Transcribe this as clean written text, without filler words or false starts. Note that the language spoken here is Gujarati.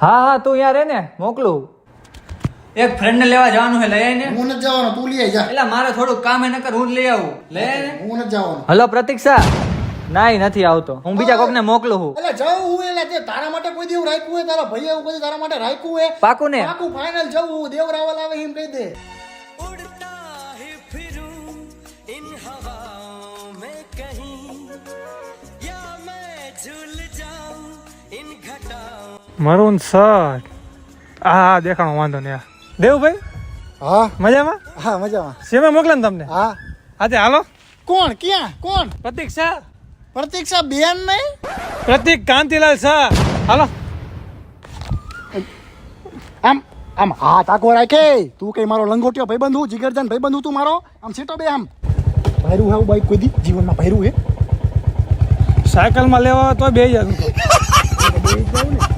હા હા તું યાર ને મોકલું. એક ફ્રેન્ડ ને લેવા જવાનું છે, લઈ આય ને. હું નથી જવાનો, તું લઈ આય જા. એટલે મારે થોડું કામ હે, નકર હું જ લઈ આવું. લઈ આય ને. હું નથી જવાનો. હલો પ્રતીક્ષા. નાઈ નથી આવતો, હું બીજા કોકને મોકલું છું. એટલે જાઉં હું, એટલે તે તારા માટે કોઈ દેવ રાખ્યું હોય, તારા ભાઈ એવું કોઈ તારા માટે રાખ્યું હોય? પાકું ને? પાકું ફાઇનલ જાઉં હું, દેવ રાવલ આવે એમ કહી દે. મરૂન શર્ટ, હા દેખાણો વાંધો નહીં. દેવભાઈ હા મજામાં? હા મજામાં. શેમાં મોકલે ને તમને? હા આજે હાલો. કોણ? ક્યાં? કોણ? પ્રતીક્ષા. પ્રતીક્ષા બેન નહીં? પ્રતીક કાંતિલાલ શાહ. હાલો. આમ આમ હા તાકો રાખે. તું કઈ મારો લંગોટિયો ભાઈબંધ હું, જીગરજાન ભાઈબંધ હું તું મારો. આમ સીટો બે. આમ ભર્યું હે બાઈક કોઈ દી જીવનમાં ભર્યું હે? સાયકલમાં લેવા તો બે હજાર. બે જાવ ને.